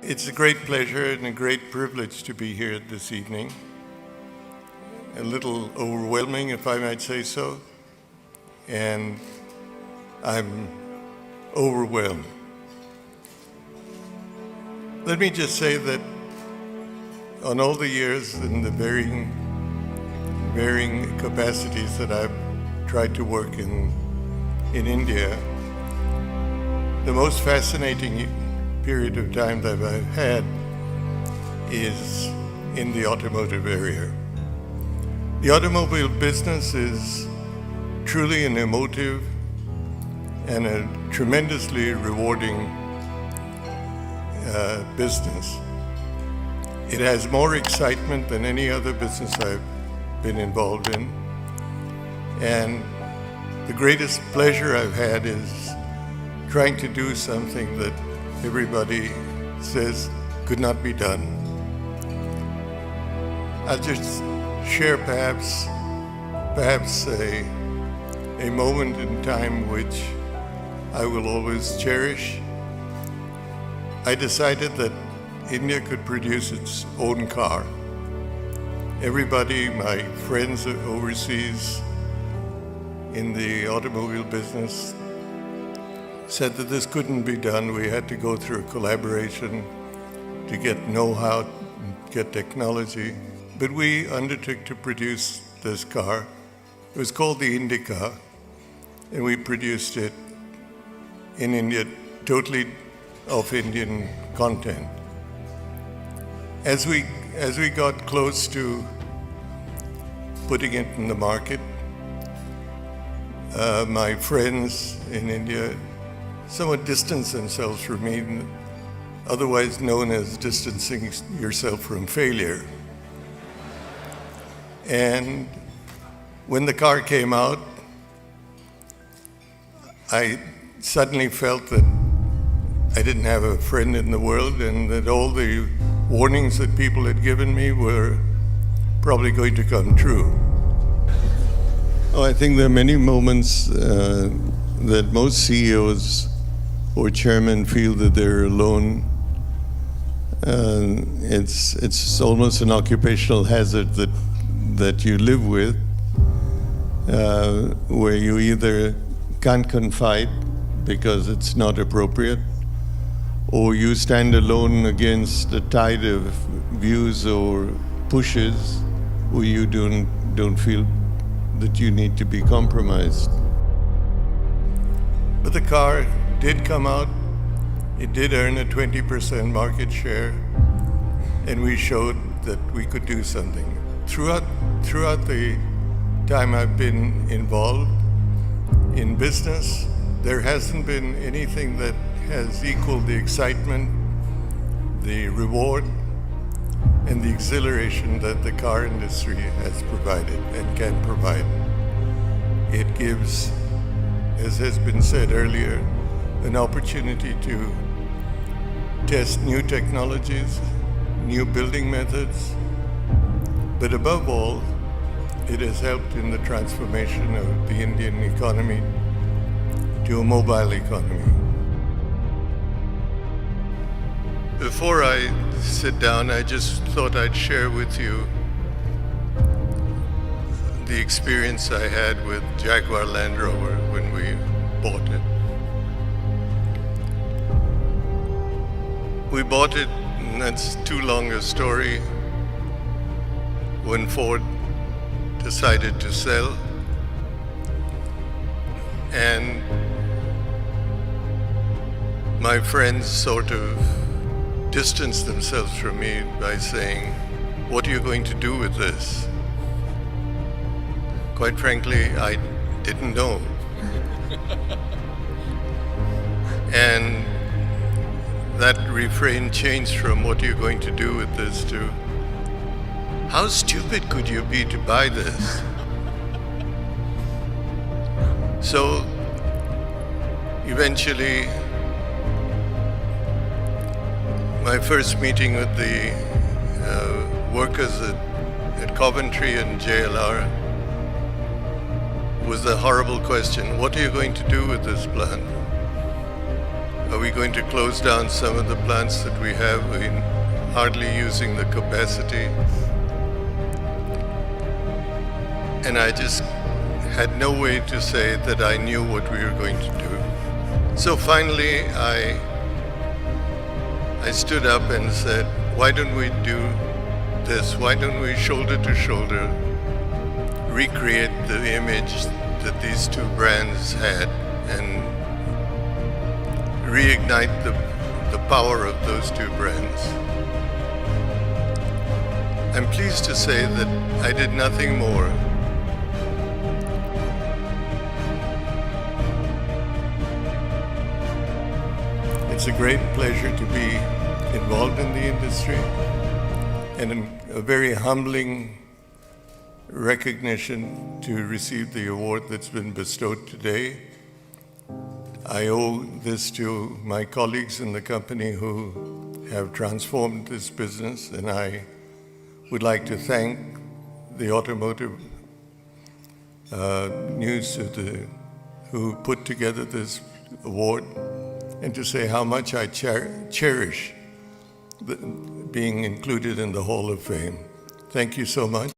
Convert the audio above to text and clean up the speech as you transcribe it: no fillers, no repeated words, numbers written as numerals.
It's a great pleasure and a great privilege to be here this evening. A little overwhelming, if I might say so, and I'm overwhelmed. Let me just say that on all the years and the varying capacities that I've tried to work in India, the most fascinating period of time that I've had is in the automotive area. The automobile business is truly an emotive and a tremendously rewarding business. It has more excitement than any other business I've been involved in. And the greatest pleasure I've had is trying to do something that everybody says could not be done. I'll just share perhaps a moment in time which I will always cherish. I decided that India could produce its own car. Everybody, my friends overseas in the automobile business, said that this couldn't be done. We had to go through a collaboration to get know-how, get technology. But we undertook to produce this car. It was called the Indica, and we produced it in India, totally of Indian content. As we got close to putting it in the market, my friends in India somewhat distanced themselves from me, otherwise known as distancing yourself from failure. And when the car came out, I suddenly felt that I didn't have a friend in the world, and that all the warnings that people had given me were probably going to come true. Oh, I think there are many moments that most CEOs or chairmen feel that they're alone. It's almost an occupational hazard that you live with, where you either can't confide because it's not appropriate, or you stand alone against a tide of views or pushes where you don't feel that you need to be compromised. But the car did come out. It did earn a 20% market share, and we showed that we could do something. Throughout the time I've been involved in business, there hasn't been anything that has equaled the excitement, the reward, and the exhilaration that the car industry has provided and can provide. It gives, as has been said earlier, an opportunity to test new technologies, new building methods, but above all, it has helped in the transformation of the Indian economy to a mobile economy. Before I sit down, I just thought I'd share with you the experience I had with Jaguar Land Rover when we bought it. We bought it, and that's too long a story, when Ford decided to sell. And my friends sort of distanced themselves from me by saying, "What are you going to do with this?" Quite frankly, I didn't know. And that refrain changed from "what are you going to do with this" to "how stupid could you be to buy this?" So eventually, my first meeting with the workers at Coventry and JLR was the horrible question, "What are you going to do with this plant?" Are we going to close down some of the plants that we have? We're hardly using the capacity. And I just had no way to say that I knew what we were going to do. So finally, I stood up and said, why don't we do this? Why don't we shoulder to shoulder recreate the image that these two brands had and reignite the power of those two brands? I'm pleased to say that I did nothing more. It's a great pleasure to be involved in the industry, and a very humbling recognition to receive the award that's been bestowed today. I owe this to my colleagues in the company who have transformed this business, and I would like to thank the Automotive News who put together this award, and to say how much I cherish being included in the Hall of Fame. Thank you so much.